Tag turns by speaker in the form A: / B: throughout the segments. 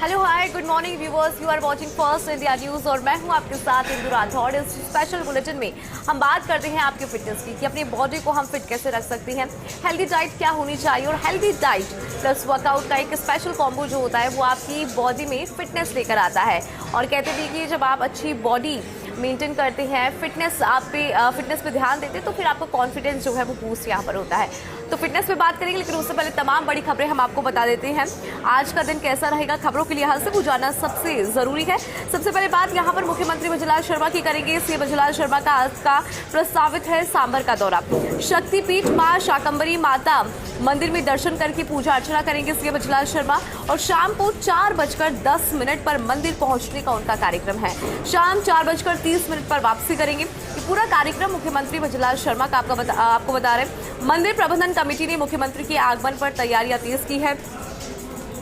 A: Hello hi good morning viewers, you are watching First India News और मैं हूं आपके साथ इंदु राठौड़। इस स्पेशल बुलेटिन में हम बात करते हैं आपके फिटनेस की कि अपनी बॉडी को हम फिट कैसे रख सकते हैं, हेल्दी डाइट क्या होनी चाहिए और हेल्दी डाइट प्लस वर्कआउट का एक स्पेशल कॉम्बो जो होता है वो आपकी बॉडी में फिटनेस लेकर आता है। और कहते भी कि जब आप अच्छी बॉडी मेंटेन करते हैं, फिटनेस पे ध्यान देते हैं तो फिर आपका कॉन्फिडेंस जो है वो बूस्ट यहाँ पर होता है। तो फिटनेस पे बात करेंगे, लेकिन उससे पहले तमाम बड़ी खबरें हम आपको बता देते हैं। आज का दिन कैसा रहेगा, खबरों के लिहाज से वो जानना सबसे जरूरी है। सबसे पहले बात यहाँ पर मुख्यमंत्री भजलाल शर्मा की करेंगे। सीएम भजलाल शर्मा का आज का प्रस्तावित है सांबर का दौरा। शक्तिपीठ मां शाकंभरी माता मंदिर में दर्शन करके पूजा अर्चना करेंगे सीएम भजलाल शर्मा और शाम को 4:10 पर मंदिर पहुंचने का उनका कार्यक्रम है। शाम 4:30 पर वापसी करेंगे। ये पूरा कार्यक्रम मुख्यमंत्री भजलाल शर्मा का आपको बता रहे हैं। मंदिर प्रबंधन कमेटी ने मुख्यमंत्री के आगमन पर तैयारियां तेज की है।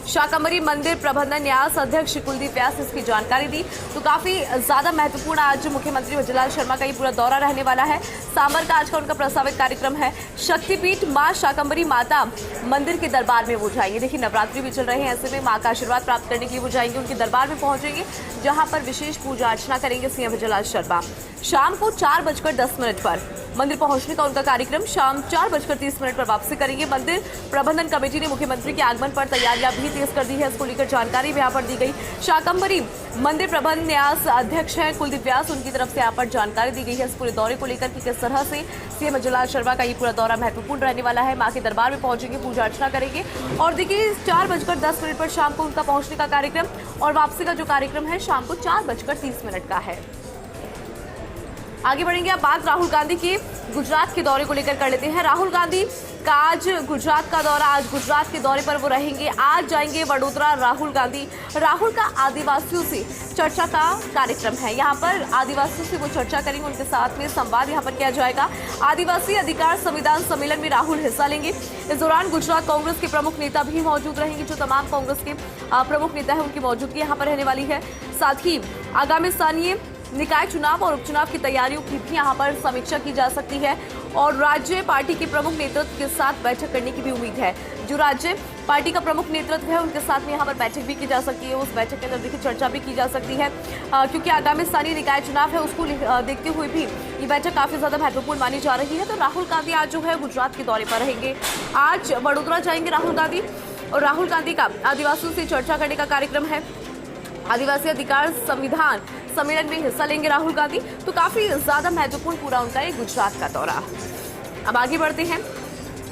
A: शाकंभरी मंदिर प्रबंधन न्यास अध्यक्ष कुलदीप व्यास इसकी जानकारी दी। तो काफी ज्यादा महत्वपूर्ण आज मुख्यमंत्री भजलाल शर्मा का ये पूरा दौरा रहने वाला है। सांबर का आज का उनका प्रस्तावित कार्यक्रम है। शक्तिपीठ मां शाकंभरी माता मंदिर के दरबार में वो जाएंगे। देखिए नवरात्रि भी चल रहे हैं, ऐसे में मां का आशीर्वाद प्राप्त करने के लिए वो जाएंगे, उनके दरबार में पहुंचेंगे जहां पर विशेष पूजा अर्चना करेंगे सीएम भजलाल शर्मा। शाम को 4:10 पर मंदिर पहुंचने का उनका कार्यक्रम। शाम 4:30 पर वापसी करेंगे। मंदिर प्रबंधन कमेटी ने मुख्यमंत्री के आगमन पर तैयारियां भी तेज कर दी है, इसको लेकर जानकारी भी यहाँ पर दी गई। शाकंभरी मंदिर प्रबंधन न्यास अध्यक्ष हैं कुलदीप व्यास, उनकी तरफ से यहाँ पर जानकारी दी गई है इस पूरे दौरे को लेकर कि किस तरह से सीएम भजलाल शर्मा का ये पूरा दौरा महत्वपूर्ण रहने वाला है। मां के दरबार में पहुंचेंगे, पूजा अर्चना करेंगे और देखिए 4:10 पर शाम को उनका पहुंचने का कार्यक्रम और वापसी का जो कार्यक्रम है शाम को 4:30 का है। आगे बढ़ेंगे, अब बात राहुल गांधी के गुजरात के दौरे को लेकर कर लेते हैं। राहुल गांधी का आज गुजरात का दौरा, आज गुजरात के दौरे पर वो रहेंगे। आज जाएंगे वडोदरा राहुल गांधी। राहुल का आदिवासियों से चर्चा का कार्यक्रम है। यहाँ पर आदिवासियों से वो चर्चा करेंगे, उनके साथ में संवाद यहाँ पर किया जाएगा। आदिवासी अधिकार संविधान सम्मेलन में राहुल हिस्सा लेंगे। इस दौरान गुजरात कांग्रेस के प्रमुख नेता भी मौजूद रहेंगे। जो तमाम कांग्रेस के प्रमुख नेता है उनकी मौजूदगी यहाँ पर रहने वाली है। साथ ही आगामी स्थानीय निकाय चुनाव और उपचुनाव की तैयारियों की भी यहाँ पर समीक्षा की जा सकती है और राज्य पार्टी के प्रमुख नेतृत्व के साथ बैठक करने की भी उम्मीद है। जो राज्य पार्टी का प्रमुख नेतृत्व है उनके साथ में यहाँ पर बैठक भी की जा सकती है। उस बैठक के अंदर देखिए चर्चा भी की जा सकती है क्योंकि आगामी स्थानीय निकाय चुनाव है, उसको देखते हुए भी ये बैठक काफी ज्यादा महत्वपूर्ण मानी जा रही है। तो राहुल गांधी आज जो है गुजरात के दौरे पर रहेंगे। आज वडोदरा जाएंगे राहुल गांधी और राहुल गांधी का आदिवासियों से चर्चा करने का कार्यक्रम है। आदिवासी अधिकार संविधान सम्मेलन में हिस्सा लेंगे राहुल गांधी। तो काफी ज्यादा महत्वपूर्ण पूरा उनका ये गुजरात का दौरा। अब आगे बढ़ते हैं।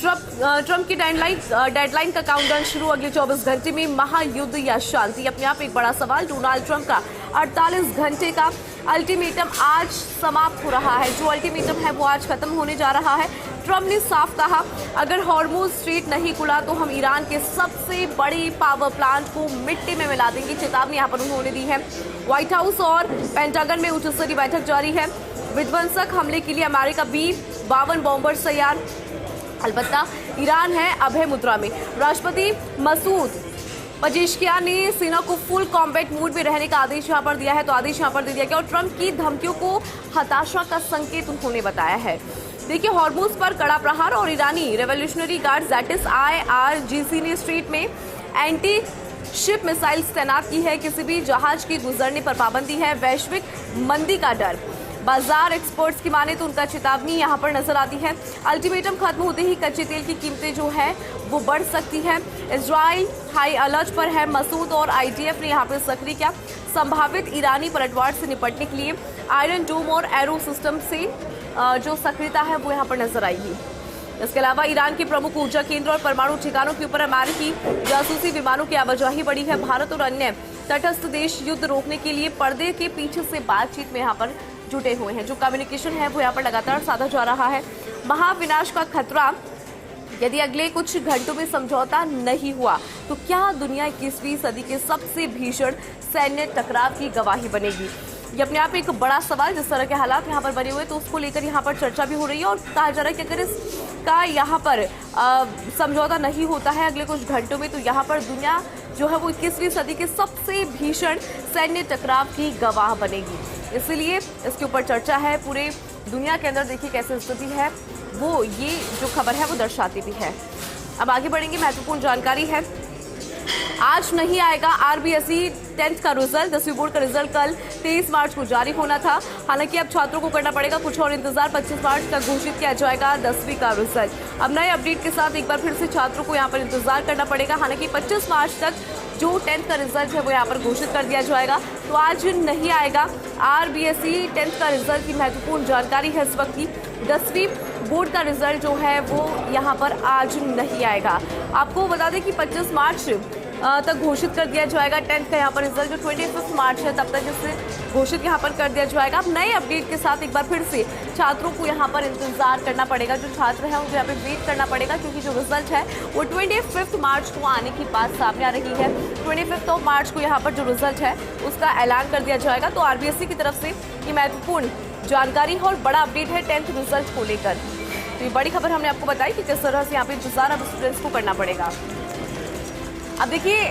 A: ट्रंप की डेडलाइन का काउंटडाउन शुरू। अगले 24 घंटे में महायुद्ध या शांति, अपने आप एक बड़ा सवाल। डोनाल्ड ट्रंप का 48 घंटे का अल्टीमेटम आज समाप्त हो रहा है। जो अल्टीमेटम है वो आज खत्म होने जा रहा है। ट्रंप ने साफ कहा, अगर हॉर्मुज स्ट्रेट नहीं खुला तो हम ईरान के सबसे बड़े पावर प्लांट को मिट्टी में मिला देंगे। चेतावनी यहाँ पर उन्होंने दी है। व्हाइट हाउस और पेंटागन में उच्च स्तरीय बैठक जारी है। विध्वंसक हमले के लिए अमेरिका B-52 बॉम्बर्स तैयार। अलबत्ता ईरान है अभय मुद्रा में। राष्ट्रपति मसूद पजेश्कियान ने सेना को फुल कॉम्बैट मूड में रहने का आदेश यहाँ पर दिया है। तो आदेश यहाँ पर दे दिया गया और ट्रंप की धमकियों को हताशा का संकेत उन्होंने बताया है। देखिए हॉर्मुज पर कड़ा प्रहार और ईरानी revolutionary guard that is IRGC ने स्ट्रीट में एंटी शिप मिसाइल्स तैनात की है। किसी भी जहाज के गुजरने पर पाबंदी है। वैश्विक मंदी का डर। बाजार एक्सपर्ट्स की माने तो उनका चेतावनी यहाँ पर नजर आती है। अल्टीमेटम खत्म होते ही कच्चे तेल की कीमतें जो है वो बढ़ सकती है। इजराइल हाई अलर्ट पर है। मसूद और IDF ने यहाँ पर सक्रिय किया। संभावित ईरानी पलटवार से निपटने के लिए आयरन डोम और एरो सिस्टम से जो सक्रियता है वो यहाँ पर नजर आएगी। इसके अलावा ईरान के प्रमुख ऊर्जा केंद्र और परमाणु ठिकानों के ऊपर अमेरिकी जासूसी विमानों की आवाजाही बढ़ी है। भारत और अन्य तटस्थ देश युद्ध रोकने के लिए पर्दे के पीछे से बातचीत में यहाँ पर जुटे हुए हैं। जो कम्युनिकेशन है वो यहाँ पर लगातार साधा जा रहा है। महाविनाश का खतरा, यदि अगले कुछ घंटों में समझौता नहीं हुआ तो क्या दुनिया 21वीं सदी के सबसे भीषण सैन्य टकराव की गवाही बनेगी? ये अपने आप एक बड़ा सवाल। जिस तरह के हालात यहाँ पर बने हुए तो उसको लेकर यहाँ पर चर्चा भी हो रही है और कहा जा रहा है कि अगर इसका यहाँ पर समझौता नहीं होता है अगले कुछ घंटों में तो यहाँ पर दुनिया जो है वो 21वीं सदी के सबसे भीषण सैन्य टकराव की गवाह बनेगी। इसलिए इसके ऊपर चर्चा है। पूरे दुनिया के अंदर देखिए कैसी स्थिति है वो ये जो खबर है वो दर्शाती भी है। अब आगे बढ़ेंगे, महत्वपूर्ण जानकारी है। आज नहीं आएगा आरबीएसई 10th का रिजल्ट। 10वीं बोर्ड का रिजल्ट कल 23 मार्च को जारी होना था। हालांकि अब छात्रों को करना पड़ेगा कुछ और इंतजार। 25 मार्च तक घोषित किया जाएगा 10वीं का रिजल्ट। अब नए अपडेट के साथ एक बार फिर से छात्रों को यहाँ पर इंतजार करना पड़ेगा। हालांकि 25 मार्च तक जो 10th का रिजल्ट है वो यहाँ पर घोषित कर दिया जाएगा। तो आज नहीं आएगा आरबीएसई 10th का रिजल्ट की महत्वपूर्ण जानकारी है इस वक्त की। 10वीं बोर्ड का रिजल्ट जो है वो यहाँ पर आज नहीं आएगा। आपको बता दें कि 25 मार्च तक घोषित कर दिया जाएगा 10th का यहाँ पर रिजल्ट। जो 25 मार्च है तब तक इसे घोषित यहाँ पर कर दिया जाएगा। अब नए अपडेट के साथ एक बार फिर से छात्रों को यहाँ पर इंतजार करना पड़ेगा। जो छात्र हैं उनको यहाँ पे वेट करना पड़ेगा, क्योंकि जो रिजल्ट है वो 25 मार्च को आने की बात सामने आ रही है। 25 मार्च को यहाँ पर जो रिजल्ट है उसका ऐलान कर दिया जाएगा। तो आरबीएसई की तरफ से ये महत्वपूर्ण जानकारी है और बड़ा अपडेट है 10th रिजल्ट को लेकर। तो ये बड़ी खबर हमने आपको बताई कि किस तरह से यहाँ पे इंतजार अब स्टूडेंट्स को करना पड़ेगा। अब देखिए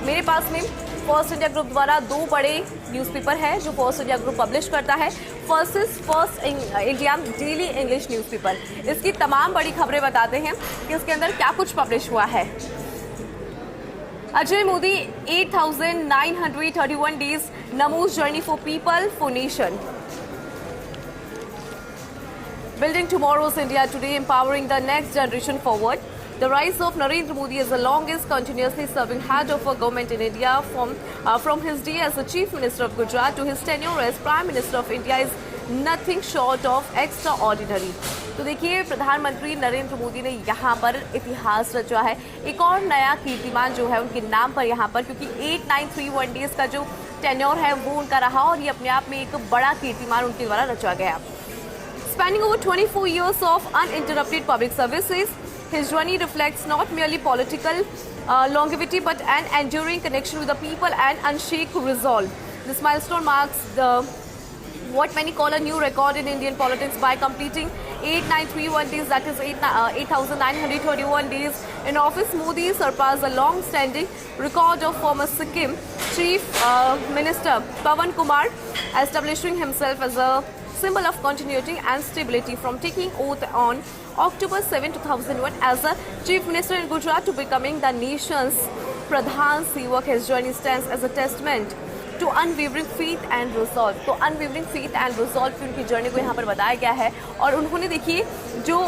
A: मेरे पास में फर्स्ट इंडिया ग्रुप द्वारा 2 बड़े न्यूज़पेपर है जो फर्स्ट इंडिया ग्रुप पब्लिश करता है। First India daily English newspaper. इसकी तमाम बड़ी खबरें बताते हैं कि इसके अंदर क्या कुछ पब्लिश हुआ है। Ajay Modi 8,931 days Namo's journey for people for nation. Building tomorrow's India today, empowering the next generation forward. The rise of Narendra Modi as the longest continuously serving head of a government in India from his day as the Chief Minister of Gujarat to his tenure as Prime Minister of India is nothing short of extraordinary. तो देखिए प्रधानमंत्री नरेंद्र मोदी ने यहाँ पर इतिहास रचा है। एक और नया कीर्तिमान जो है उनके नाम पर यहाँ पर, क्योंकि 8,931 डेज का जो टेन्योर है वो उनका रहा और ये अपने आप में एक बड़ा कीर्तिमान उनके द्वारा रचा गया। Spanning over 24 years of uninterrupted public services, his journey reflects not merely political longevity but an enduring connection with the people and unshaken resolve. This milestone marks what many call a new record in Indian politics by completing 8,931 days, that is 8,931 days in office. Modi surpassed the long-standing record of former Sikkim Chief Minister Pawan Kumar, establishing himself as a symbol of continuity and stability from taking oath on October 7, 2001 as the Chief Minister in Gujarat to becoming the nation's Pradhan Sevak. His journey stands as a testament to unwavering faith and resolve. तो unwavering faith and resolve की उनकी journey को यहाँ पर बताया गया है। और उन्होंने देखिए जो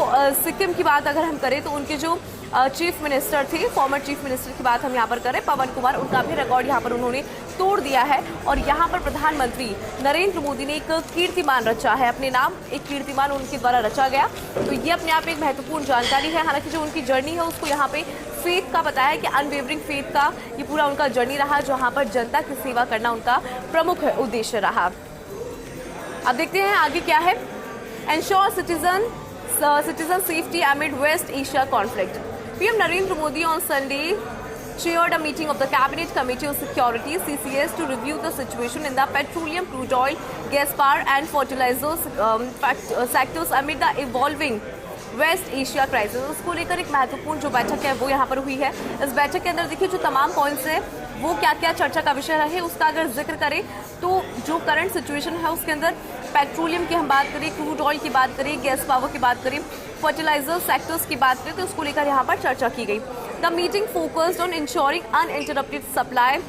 A: सिक्किम की बात अगर हम करें तो उनके जो चीफ मिनिस्टर थे, फॉर्मर चीफ मिनिस्टर की बात हम यहाँ पर करें, पवन कुमार, उनका भी रिकॉर्ड यहाँ पर उन्होंने तोड़ दिया है। और यहाँ पर प्रधानमंत्री नरेंद्र मोदी ने एक कीर्तिमान रचा है, अपने नाम एक कीर्तिमान उनके द्वारा रचा गया। तो ये अपने आप एक महत्वपूर्ण जानकारी है। हालांकि जो उनकी जर्नी है उसको यहाँ पे फेथ का बताया कि अनवेवरिंग फेथ का ये पूरा उनका जर्नी रहा, जहाँ पर जनता की सेवा करना उनका प्रमुख उद्देश्य रहा। अब देखते हैं आगे क्या है। Ensure citizen safety amid West Asia conflict. PM Narendra Modi on Sunday chaired a meeting of the Cabinet Committee on Security (CCS) to review the situation in the petroleum, crude oil, gas power and fertilizers sectors amid the evolving West Asia crisis. उसको लेकर एक महत्वपूर्ण जो बैठक है वो यहाँ पर हुई है। इस बैठक के अंदर देखिए जो तमाम पॉइंट्स हैं वो क्या क्या चर्चा का विषय रहे उसका अगर जिक्र करें तो जो करंट सिचुएशन है उसके अंदर पेट्रोलियम की हम बात करें, क्रूड ऑयल की बात करें, गैस पावर की बात करें, फर्टिलाइजर सेक्टर्स की बात करें तो उसको लेकर यहाँ पर चर्चा की गई। The meeting focused on ensuring uninterrupted supply,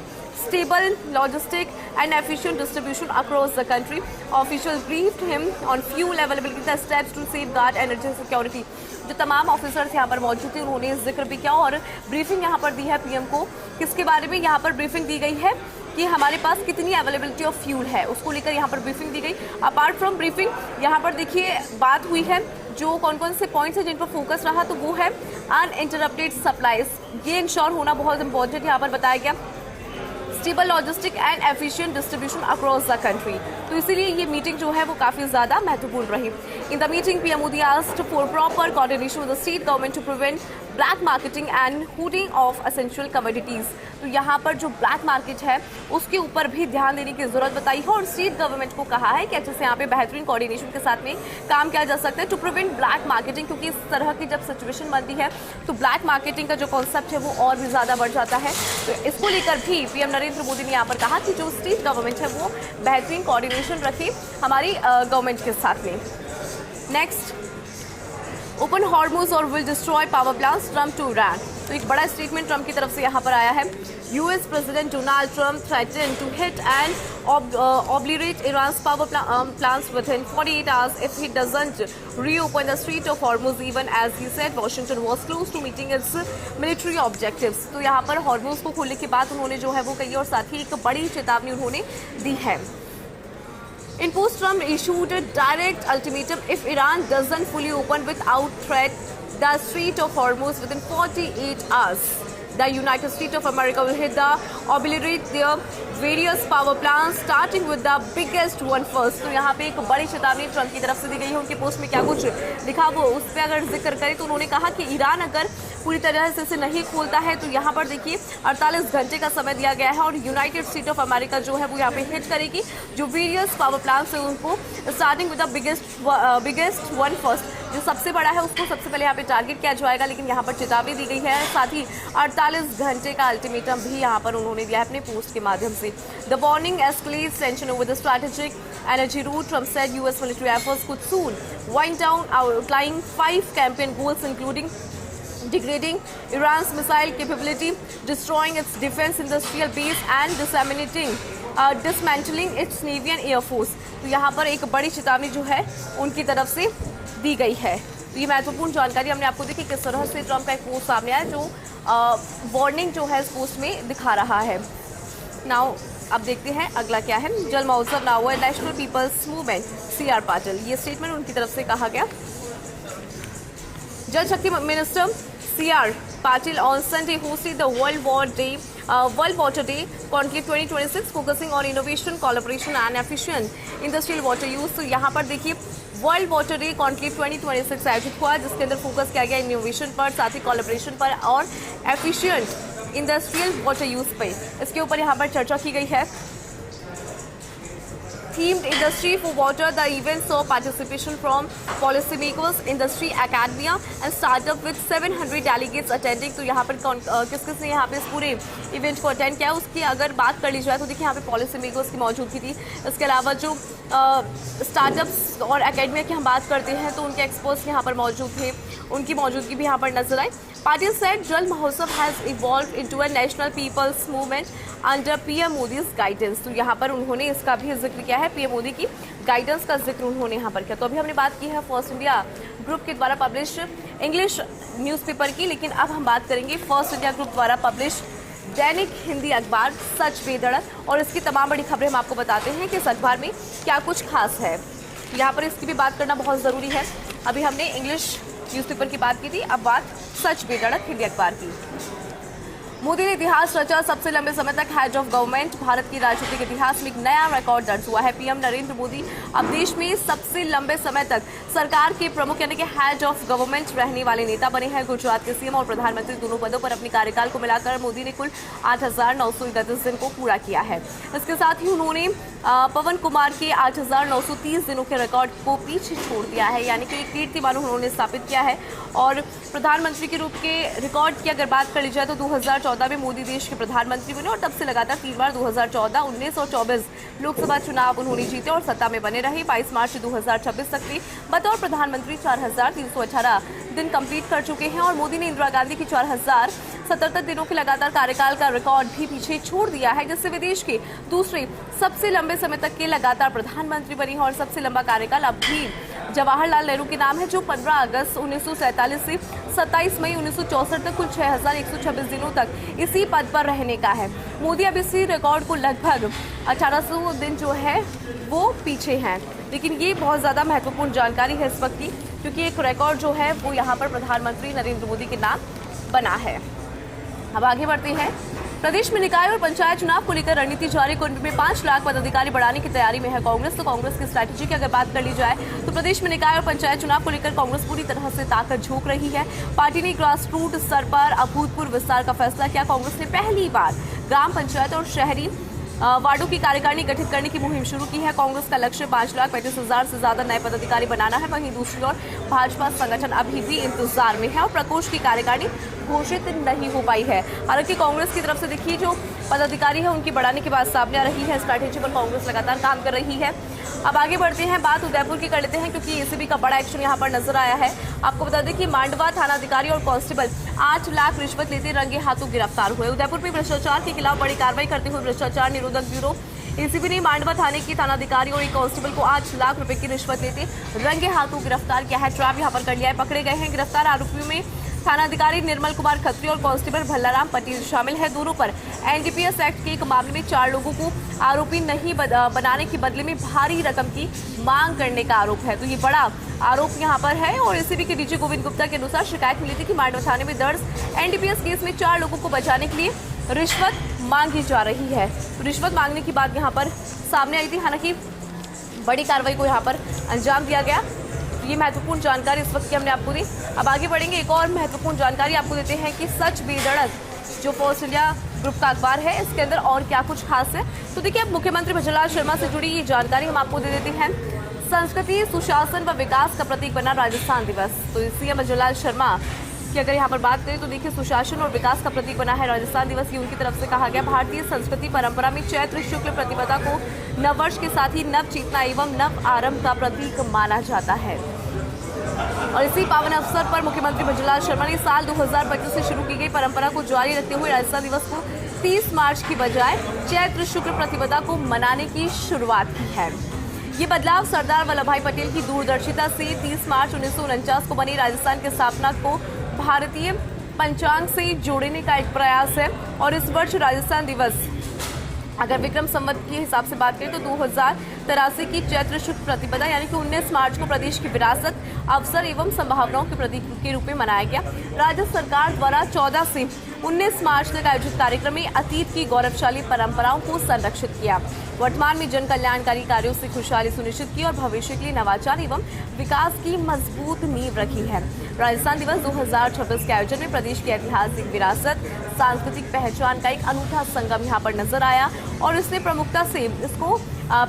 A: stable logistic and efficient distribution across the country. Officials briefed him on fuel availability, the steps to safeguard energy security. जो तमाम ऑफिसर्स यहाँ पर मौजूद थे उन्होंने जिक्र भी किया और ब्रीफिंग यहाँ पर दी है पीएम को। किसके बारे में यहाँ पर ब्रीफिंग दी गई है कि हमारे पास कितनी अवेलेबिलिटी ऑफ फ्यूल है, उसको लेकर यहाँ पर ब्रीफिंग दी गई। अपार्ट फ्रॉम ब्रीफिंग यहाँ पर देखिए बात हुई है जो कौन कौन से पॉइंट्स हैं जिन पर फोकस रहा, तो वो है अनइंटरप्टेड सप्लाईज, ये इंश्योर होना बहुत इंपॉर्टेंट यहाँ पर बताया गया। Stable logistic and efficient distribution across the country, तो इसीलिए ये मीटिंग जो है वो काफ़ी ज़्यादा महत्वपूर्ण रही। In the meeting PM Modi asked for proper coordination with the state government to prevent black marketing and hoarding of essential commodities. तो यहाँ पर जो ब्लैक मार्केट है उसके ऊपर भी ध्यान देने की जरूरत बताई है और स्टेट गवर्नमेंट को कहा है कि अच्छे से यहाँ पे बेहतरीन कोऑर्डिनेशन के साथ में काम किया जा सकता है टू प्रिवेंट ब्लैक मार्केटिंग, क्योंकि इस तरह की जब सिचुएशन बनती है तो ब्लैक मार्केटिंग का जो कॉन्सेप्ट है वो और भी ज़्यादा बढ़ जाता है। तो इसको लेकर भी पीएम नरेंद्र मोदी ने यहाँ पर कहा कि जो स्टेट गवर्नमेंट है वो बेहतरीन कोऑर्डिनेशन रखे हमारी गवर्नमेंट के साथ में। Next, open Hormuz or will destroy power plants, Trump to Iran. तो एक बड़ा स्टेटमेंट ट्रम्प की तरफ से यहाँ पर आया है। US President Donald Trump threaten to hit and obliterate Iran's power plants within 48 hours if he doesn't reopen the Strait of Hormuz, even as he said Washington was close to meeting its military objectives। तो यहाँ पर Hormoz को खोलने की बात उन्होंने जो है वो कही और साथ ही एक बड़ी चेतावनी उन्होंने दी है। In post, Trump issued a direct ultimatum: if Iran doesn't fully open without threat the Strait of Hormuz within 48 hours, the United States of America will hit the obliterate their various power plants, starting with the biggest one first। तो यहाँ पे एक बड़ी चेतावनी Trump की तरफ से दी गई है। उनके पोस्ट में क्या कुछ लिखा वो उस पर अगर जिक्र करें तो उन्होंने कहा कि ईरान अगर पूरी तरह से इसे नहीं खोलता है तो यहाँ पर देखिए 48 घंटे का समय दिया गया है और यूनाइटेड स्टेट ऑफ अमेरिका जो है वो यहाँ पे हिट करेगी जो वेरियस पावर प्लांट्स है उनको, starting with the biggest one first, जो सबसे बड़ा है उसको सबसे पहले यहाँ पे टारगेट किया जाएगा। लेकिन यहाँ पर चेतावनी दी गई है, साथ ही 48 घंटे का अल्टीमेटम भी यहाँ पर उन्होंने दिया है अपने पोस्ट के माध्यम से। The warning escalates tension over the strategic energy route, Trump said US military efforts could soon wind down, outlining 5 campaign goals including degrading Iran's missile capability, destroying its defense industrial base and dismantling its navy and air force। तो यहाँ पर एक बड़ी चेतावनी जो है उनकी तरफ से दी गई है। तो ये महत्वपूर्ण जानकारी हमने आपको देखी किस तरह से ट्रम्प का एक पोस्ट सामने आया जो वार्निंग जो है इस पोस्ट में दिखा रहा है। नाउ अब देखते हैं अगला क्या है। जल महोत्सव नाउ है national people's movement, CR Patil, ये स्टेटमेंट उनकी तरफ से कहा गया। जल शक्ति minister CR Patil on Sunday hosted the World Water Day Conclave 2026, focusing on innovation, collaboration and efficient industrial water use। तो यहाँ पर देखिए वर्ल्ड वाटर डे कॉन्क्लेव 2026 आयोजित हुआ जिसके अंदर फोकस किया गया इनोवेशन पर, साथ ही कोलैबोरेशन पर और एफिशिएंट इंडस्ट्रियल वाटर यूज पर। इसके ऊपर यहाँ पर चर्चा की गई है। Themed Industry for Water, the event saw participation from policymakers, industry, academia and startup with 700 delegates attending। तो यहाँ पर किस किस ने यहाँ पे इस पूरे इवेंट को अटेंड किया उसकी अगर बात कर ली जाए तो देखिए यहाँ पे पॉलिसी मेकर्स की मौजूदगी थी। इसके अलावा जो स्टार्टअप्स और एकेडमिया की हम बात करते हैं तो उनके एक्सपर्ट्स यहाँ पर मौजूद थे, उनकी मौजूदगी भी यहाँ पर नजर आई। Patil said Jal Mahotsav has evolved into a national people's movement under PM Modi's guidance। तो यहाँ पर उन्होंने इसका भी जिक्र किया है, PM मोदी की गाइडेंस का जिक्र उन्होंने यहाँ पर किया। तो अभी हमने बात की है फर्स्ट इंडिया ग्रुप के द्वारा पब्लिश इंग्लिश न्यूज़पेपर की, लेकिन अब हम बात करेंगे फर्स्ट इंडिया ग्रुप द्वारा पब्लिश दैनिक हिंदी अखबार सच बेधड़क, और इसकी तमाम बड़ी खबरें हम आपको बताते हैं कि इस अखबार में क्या कुछ खास है। यहाँ पर इसकी भी बात करना बहुत ज़रूरी है। अभी हमने इंग्लिश न्यूज़पेपर की बात की थी, अब बात सच बेधड़क हिंदी अखबार की। मोदी ने इतिहास रचा, सबसे लंबे समय तक हेड ऑफ गवर्नमेंट, भारत की राजनीतिक इतिहास में एक नया रिकॉर्ड दर्ज हुआ है। पीएम नरेंद्र मोदी अब देश में सबसे लंबे समय तक सरकार के प्रमुख यानी कि हेड ऑफ गवर्नमेंट रहने वाले नेता बने हैं। गुजरात के सीएम और प्रधानमंत्री दोनों पदों पर अपने कार्यकाल को मिलाकर मोदी ने कुल 8,931 दिन को पूरा किया है। इसके साथ ही उन्होंने पवन कुमार के 8,930 दिनों के रिकॉर्ड को पीछे छोड़ दिया है, यानी कि एक कीर्तिमान उन्होंने स्थापित किया है। और प्रधानमंत्री के रूप के रिकॉर्ड की अगर बात कर ली जाए तो 2014 में मोदी देश के प्रधानमंत्री बने और तब से लगातार 3 बार 2014, 19 और 24 लोकसभा चुनाव उन्होंने जीते और सत्ता में बने रहे। 22 मार्च 2026 तक भी बतौर प्रधानमंत्री 4,318 दिन कंप्लीट कर चुके हैं और मोदी ने इंदिरा गांधी की 4,077 दिनों के लगातार कार्यकाल का रिकॉर्ड भी पीछे छोड़ दिया है, जिससे वे देश के दूसरे सबसे लंबे समय तक के लगातार प्रधानमंत्री बनी है। और सबसे लंबा कार्यकाल अब भी जवाहरलाल नेहरू के नाम है, जो 15 अगस्त 1947 से 27 मई 1964 तक कुल 6,126 दिनों तक इसी पद पर रहने का है। मोदी अब इसी रिकॉर्ड को लगभग 1800 दिन जो है वो पीछे हैं। लेकिन ये बहुत ज़्यादा महत्वपूर्ण जानकारी है इस वक्त की, क्योंकि एक रिकॉर्ड जो है वो यहाँ पर प्रधानमंत्री नरेंद्र मोदी के नाम बना है। अब आगे बढ़ते हैं। प्रदेश में निकाय और पंचायत चुनाव को लेकर रणनीति जारी, कुंभ में 5 लाख पदाधिकारी बढ़ाने की तैयारी में है कांग्रेस। तो कांग्रेस की स्ट्रैटेजी की अगर बात कर ली जाए तो प्रदेश में निकाय और पंचायत चुनाव को लेकर कांग्रेस पूरी तरह से ताकत झोंक रही है। पार्टी ने ग्रास रूट स्तर पर अभूतपूर्व विस्तार का फैसला किया। कांग्रेस ने पहली बार ग्राम पंचायत और शहरी वार्डों की कार्यकारिणी गठित करने की मुहिम शुरू की है। कांग्रेस का लक्ष्य 5,35,000 से ज्यादा नए पदाधिकारी बनाना है। वहीं दूसरी ओर भाजपा संगठन अभी भी इंतजार में है और प्रकोष्ठ की कार्यकारिणी घोषित नहीं हो पाई है। हालांकि कांग्रेस की तरफ से देखिए जो पदाधिकारी है उनकी बढ़ाने की बात सामने आ रही है। स्ट्रैटेजी पर कांग्रेस लगातार काम कर रही है। अब आगे बढ़ते हैं, बात उदयपुर की कर लेते हैं क्योंकि एसीबी का बड़ा एक्शन यहाँ पर नजर आया है। आपको बता दें कि मांडवा थानाधिकारी और कांस्टेबल 8 लाख रिश्वत लेते रंगे हाथों गिरफ्तार हुए। उदयपुर में भ्रष्टाचार के खिलाफ बड़ी कार्रवाई करते हुए भ्रष्टाचार निरोधक ब्यूरो एसीबी ने मांडवा थाने की थानाधिकारी और एक कांस्टेबल को 8 लाख रुपए की रिश्वत लेते रंगे हाथों गिरफ्तार किया है। ट्रैप यहाँ पर कर लिया है, पकड़े गए हैं। गिरफ्तार आरोपियों में थानाधिकारी निर्मल कुमार खत्री और कांस्टेबल भल्लाराम पटेल शामिल है। दोनों पर एनडीपीएस एक्ट के एक मामले में 4 लोगों को आरोपी नहीं बनाने के बदले में भारी रकम की मांग करने का आरोप है। तो ये बड़ा आरोप यहाँ पर है। और एसीबी के डीजी गोविंद गुप्ता के अनुसार शिकायत मिली थी कि मांडवा थाने में दर्ज एनडीपीएस केस में 4 लोगों को बचाने के लिए रिश्वत मांगी जा रही है। तो रिश्वत मांगने की बात यहाँ पर सामने आई थी। हालांकि बड़ी कार्रवाई को यहाँ पर अंजाम दिया गया। ये महत्वपूर्ण जानकारी इस वक्त की हमने आपको दी। अब आगे बढ़ेंगे, एक और महत्वपूर्ण जानकारी आपको देते हैं कि सच बेधड़क जो फर्स्ट इंडिया ग्रुप का अखबार है, इसके अंदर और क्या कुछ खास है। तो देखिए, अब मुख्यमंत्री भजनलाल शर्मा से जुड़ी ये जानकारी हम आपको दे देते हैं। संस्कृति, सुशासन व विकास का प्रतीक बना राजस्थान दिवस। तो सीएम भजनलाल शर्मा कि अगर यहाँ पर बात करें तो देखिए, सुशासन और विकास का प्रतीक बना है राजस्थान दिवस। ये उनकी तरफ से कहा गया। भारतीय संस्कृति परंपरा में चैत्र शुक्ल प्रतिपदा को नववर्ष के साथ ही नव चेतना एवं नव आरंभ का प्रतीक माना जाता है। और इसी पावन अवसर पर मुख्यमंत्री भजनलाल शर्मा ने साल 2025 से शुरू की गई परंपरा को जारी रखते हुए राजस्थान दिवस को 30 मार्च की बजाय चैत्र शुक्ल प्रतिपदा को मनाने की शुरुआत की है। ये बदलाव सरदार वल्लभ भाई पटेल की दूरदर्शिता से 30 मार्च 1949 को बनी राजस्थान की स्थापना को भारतीय पंचांग से जोड़ने का एक प्रयास है। और इस वर्ष राजस्थान दिवस अगर विक्रम संवत के हिसाब से बात करें तो 2083 की चैत्र शुक्ल प्रतिपदा यानी कि 19 मार्च को प्रदेश की विरासत, अवसर एवं संभावनाओं के प्रतीक के रूप में मनाया गया। राज्य सरकार द्वारा 14 से 19 मार्च तक आयोजित कार्यक्रम में अतीत की गौरवशाली परंपराओं को संरक्षित किया। वर्तमान में जन कल्याणकारी कार्यों से खुशहाली सुनिश्चित की और भविष्य के लिए नवाचार एवं विकास की मजबूत नींव रखी है। राजस्थान दिवस 2026 के आयोजन में प्रदेश की ऐतिहासिक विरासत, सांस्कृतिक पहचान का एक अनूठा संगम यहाँ पर नजर आया और इसने प्रमुखता से इसको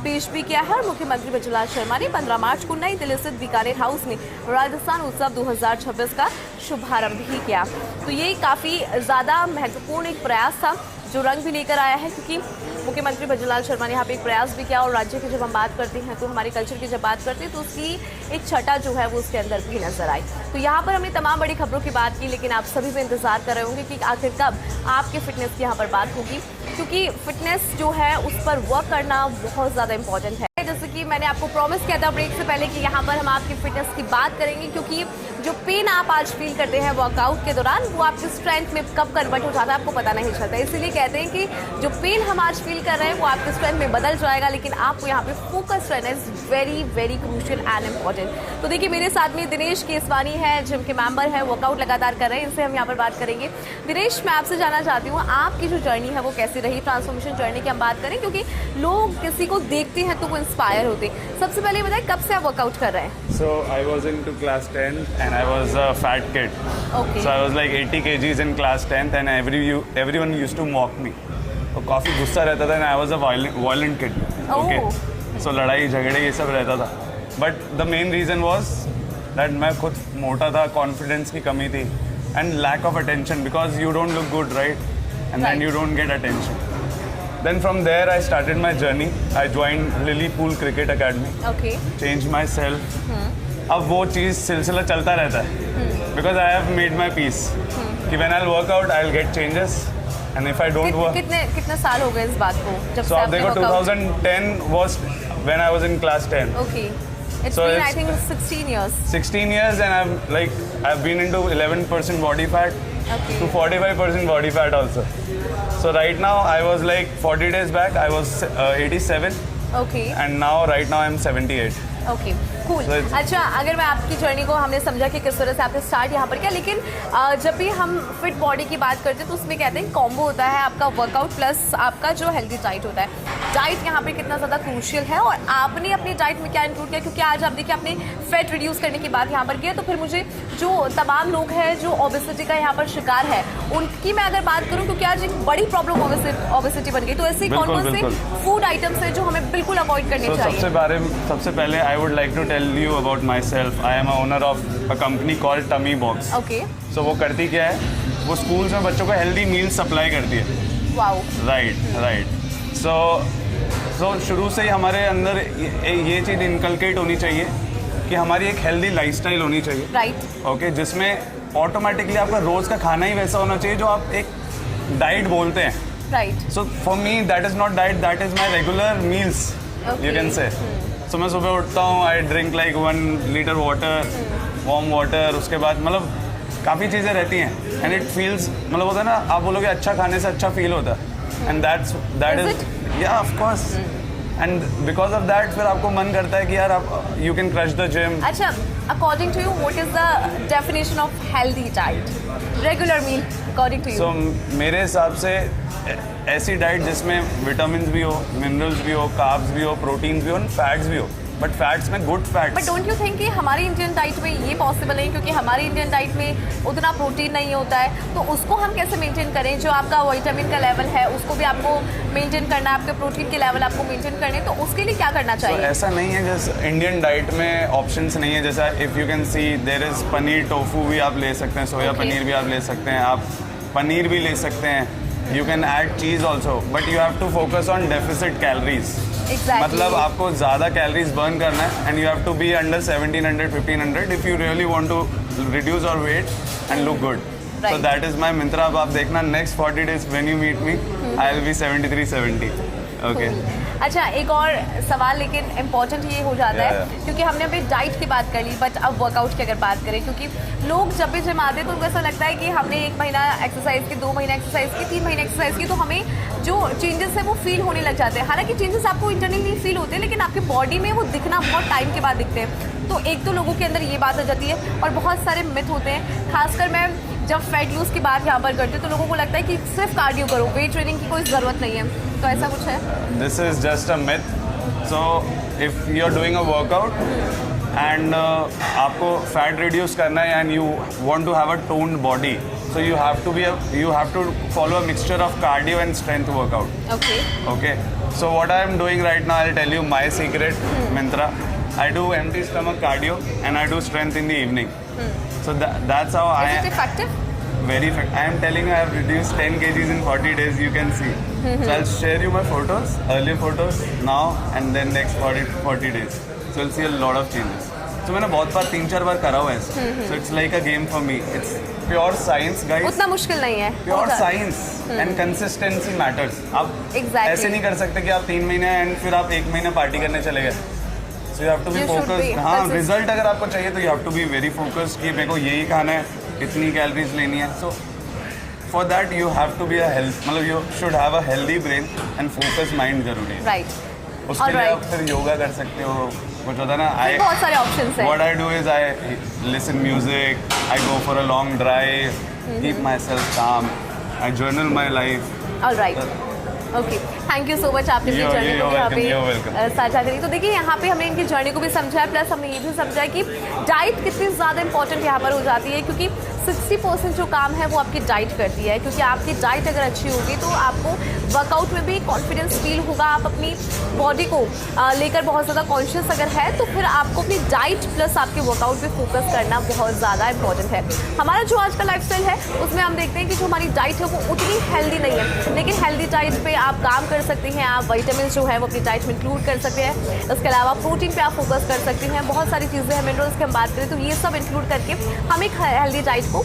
A: पेश भी किया है। और मुख्यमंत्री भजनलाल शर्मा ने 15 मार्च को नई दिल्ली स्थित बीकानेर हाउस में राजस्थान उत्सव 2026 का शुभारंभ भी किया। तो ये काफी ज्यादा महत्वपूर्ण एक प्रयास था जो रंग भी लेकर आया है, क्योंकि मुख्यमंत्री भजनलाल शर्मा ने यहाँ पे एक प्रयास भी किया। और राज्य की जब हम बात करते हैं तो हमारे कल्चर की जब बात करते हैं तो उसकी एक छटा जो है वो उसके अंदर भी नजर आई। तो यहाँ पर हमने तमाम बड़ी खबरों की बात की, लेकिन आप सभी भी इंतजार कर रहे होंगे कि आखिर कब आपके फिटनेस की यहाँ पर बात होगी, क्योंकि फिटनेस जो है उस पर वर्क करना बहुत ज़्यादा इंपॉर्टेंट है। जैसे कि मैंने आपको प्रॉमिस किया था ब्रेक से पहले कि यहाँ पर हम आपकी फिटनेस की बात करेंगे, क्योंकि जो पेन आप आज फील करते हैं वर्कआउट के दौरान वो आपकी स्ट्रेंथ में कब कन्वर्ट हो जाता है आपको पता नहीं चलता। इसीलिए कहते हैं कि जो पेन हम आज फील कर रहे हैं वो आपकी स्ट्रेंथ में बदल जाएगा, लेकिन आपको यहाँ पे फोकस रहना is very very crucial and important. तो देखिए, मेरे साथ में दिनेश केसवानी है, जिम के मेंबर है, वर्कआउट लगातार कर रहे हैं, इनसे हम यहाँ पर बात करेंगे। दिनेश, मैं आपसे जानना चाहती हूँ आपकी जो जर्नी है वो कैसी रही, ट्रांसफॉर्मेशन जर्नी की हम बात करें, क्योंकि लोग किसी को देखते हैं तो वो इंस्पायर होते हैं। सबसे पहले बताएं, कब से आप वर्कआउट कर रहे हैं?
B: So I was into class 10th and I was a fat kid.
A: Okay.
B: So I was like 80 kgs in class 10th and everyone used to mock me. तो काफ़ी गुस्सा रहता था and I was a violent kid.
A: Oh.
B: Okay. So लड़ाई झगड़े ये सब रहता था. But the main reason was that मैं खुद मोटा था, confidence की कमी थी and lack of attention because you don't look good, right? And then you don't get attention. Then from there I started my journey. I joined Lily Pool Cricket Academy.
A: Okay.
B: Changed myself. अब वो चीज़ सिलसिला चलता रहता है. Because I have made my peace. कि when I'll work out, I'll get changes. And if I don't work.
A: कितने साल हो गए इस बात को जब
B: So
A: से
B: आप
A: आपने
B: देखो
A: workout?
B: 2010 was when I was in class 10.
A: Okay. It's
B: So
A: been I
B: it's-
A: think 16 years.
B: 16 years and I've been into 11% body fat
A: Okay.
B: to 45% body fat also. So right now I was like 40 days back I was 87
A: Okay.
B: and now right now I'm 78.
A: Okay cool.
B: So it's-
A: अच्छा, अगर मैं आपकी journey को हमने समझा कि किस तरह से आपने स्टार्ट यहाँ पर किया, लेकिन जब भी हम फिट बॉडी की बात करते हैं तो उसमें कहते हैं कॉम्बो होता है आपका वर्कआउट प्लस आपका जो हेल्दी डाइट होता है। डाइट यहाँ पे कितना ज़्यादा क्रूशियल है और आपने अपनी डाइट में क्या इंक्लूड किया, क्योंकि आज आप देखिए आपने फैट रिड्यूस करने की बात यहाँ पर की है, तो फिर मुझे जो तमाम लोग हैं जो ओबेसिटी का यहाँ पर शिकार है उनकी मैं अगर बात करूँ, क्योंकि आज एक बड़ी प्रॉब्लम ओबेसिटी बन गई, तो ऐसे कौन कौन से फूड आइटम्स हैं जो हमें बिल्कुल अवॉइड करने
B: So
A: चाहिए?
B: सबसे पहले I would like to tell you about myself. I am a owner of a company called Tummy Box.
A: Okay.
B: So वो करती क्या है, वो स्कूल्स में बच्चों को हेल्दी मील्स सप्लाई करती है.
A: वाओ।
B: राइट. So सो शुरू से ही हमारे अंदर ये चीज़ इनकलकेट होनी चाहिए कि हमारी एक हेल्दी लाइफस्टाइल होनी चाहिए,
A: राइट।
B: ओके, जिसमें ऑटोमेटिकली आपका रोज़ का खाना ही वैसा होना चाहिए जो आप एक डाइट बोलते हैं,
A: right.
B: So for me that is not diet, that is my regular meals, you can say. So मैं सुबह उठता हूँ, I drink like 1 litre water, warm water, उसके बाद मतलब काफ़ी चीज़ें रहती हैं एंड इट फील्स, मतलब होता है ना, आप बोलोगे अच्छा खाने से अच्छा फील होता है, एंड दैट इज या of course, and because of that फिर आपको मन करता है कि यार आप you can crush the gym.
A: अच्छा, according to you what is the definition of healthy diet, regular meal according to you?
B: So मेरे हिसाब से ऐसी डाइट जिसमें विटामिन भी हो, मिनरल्स भी हो, कार्ब्स भी हो, प्रोटीन्स भी हो, फैट्स भी हो, बट फैट्स में good fats.
A: But don't you think कि हमारी इंडियन डाइट में ये पॉसिबल नहीं, क्योंकि हमारी इंडियन डाइट में उतना प्रोटीन नहीं होता है, तो उसको हम कैसे मेंटेन करें? जो आपका विटामिन का लेवल है उसको भी आपको मेंटेन करना है, आपके प्रोटीन के लेवल आपको मेंटेन करने हैं, तो उसके लिए क्या करना चाहिए?
B: ऐसा नहीं है जैसे इंडियन डाइट में ऑप्शंस नहीं है, जैसा if you can see there is paneer, tofu भी आप ले सकते हैं, सोया पनीर भी आप ले सकते हैं, आप पनीर भी ले सकते हैं, you can add cheese also, but you have to focus on deficit calories.
A: Exactly.
B: मतलब आपको ज़्यादा कैलोरीज बर्न करना है and you have to be under 1700 1500 if you really want to reduce your weight and look good. So that is my mantra. अब आप देखना next 40 days when you meet me I will be 73-70। Okay.
A: अच्छा, एक और सवाल लेकिन important ये हो जाता है, क्योंकि हमने अभी डाइट की बात कर ली, बट अब वर्कआउट की अगर बात करें, क्योंकि लोग जब भी जिम आते हैं तो उनको ऐसा लगता है कि हमने 1 महीना एक्सरसाइज की, 2 महीना एक्सरसाइज की, 3 महीने एक्सरसाइज की, तो हमें जो चेंजेस है वो फील होने लग जाते हैं। हालांकि चेंजेस आपको इंटरनली फील होते हैं, लेकिन आपकी बॉडी में वो दिखना बहुत टाइम के बाद दिखते हैं। तो एक तो लोगों के अंदर ये बात आ जाती है, और बहुत सारे मिथ होते हैं। खासकर मैं जब फैट लूज की बात यहाँ पर करती हूँ तो लोगों को लगता है कि सिर्फ कार्डियो करो, वेट ट्रेनिंग की कोई ज़रूरत नहीं है, तो ऐसा कुछ है?
B: This is just a myth. So if you are doing a workout and आपको फैट रिड्यूस करना है and you want to have a toned body, so you have to follow a mixture of cardio and strength workout. Okay, so what I am doing right now, I'll tell you my secret, Mintra. I do empty stomach cardio and I do strength in the evening. So that's how
A: Is it effective?
B: Very effective. I am telling you, I have reduced 10 kgs in 40 days, you can see. So I'll share you my photos, early photos now and then next 40 days. So you'll see a lot of changes. So मैंने बहुत बार 3-4 बार करा हुआ है, so it's like a game for me. It's pure science, guys.
A: उतना मुश्किल नहीं है।
B: Pure science and consistency matters. आप ऐसे नहीं कर सकते कि आप 3 महीने एंड फिर आप 1 महीने पार्टी करने चले गए। So you have to be focused. हाँ, रिजल्ट अगर आपको चाहिए तो you have to be very focused कि मेरे को यही खाना है, इतनी कैलोरीज लेनी है। So for that you have to be a health, मतलब you should have a healthy brain and focused mind जरूरी है।
A: Right.
B: उसके लिए आप फिर योगा कर सकते हो, कुछ होता है ना।
A: बहुत सारे ऑप्शंस हैं।
B: What I do is I listen music, I go for a long drive, keep myself calm, I journal my life.
A: All right. Okay, thank you so much, आपने अपनी जर्नी को यहाँ पे साझा करी। तो देखिए, यहाँ पे हमने इनकी जर्नी को भी समझा है, प्लस हमने ये भी समझा है कि डाइट कितनी ज़्यादा इंपॉर्टेंट यहाँ पर हो जाती है, क्योंकि 60% जो काम है वो आपकी डाइट करती है। क्योंकि आपकी डाइट अगर अच्छी होगी तो आपको वर्कआउट में भी कॉन्फिडेंस फील होगा, आप अपनी बॉडी को लेकर बहुत ज़्यादा कॉन्शियस अगर है तो फिर आपको अपनी डाइट प्लस आपके वर्कआउट पे फोकस करना बहुत ज़्यादा इंपॉर्टेंट है। हमारा जो आज का लाइफस्टाइल है उसमें हम देखते हैं कि जो हमारी डाइट है वो उतनी हेल्दी नहीं है, लेकिन हेल्दी डाइट पे आप काम कर सकते हैं, आप विटामिन जो है वो अपनी डाइट में इंक्लूड कर सकते हैं। इसके अलावा प्रोटीन पे आप फोकस कर सकते हैं, बहुत सारी चीज़ें हैं, मिनरल्स की हम बात करें तो ये सब इंक्लूड करके हम एक हेल्दी डाइट को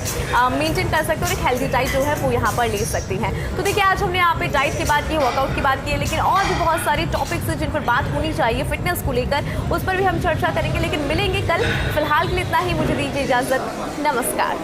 A: मेंटेन कर सकते हैं और एक हेल्दी डाइट जो है वो यहाँ पर ले सकते हैं। तो देखिए, आज हमने यहाँ पे डाइट की बात की, वर्कआउट की बात की है, लेकिन और भी बहुत सारे टॉपिक्स हैं जिन पर बात होनी चाहिए फिटनेस को लेकर, उस पर भी हम चर्चा करेंगे, लेकिन मिलेंगे कल। फिलहाल के लिए इतना ही, मुझे दीजिए इजाज़त, नमस्कार।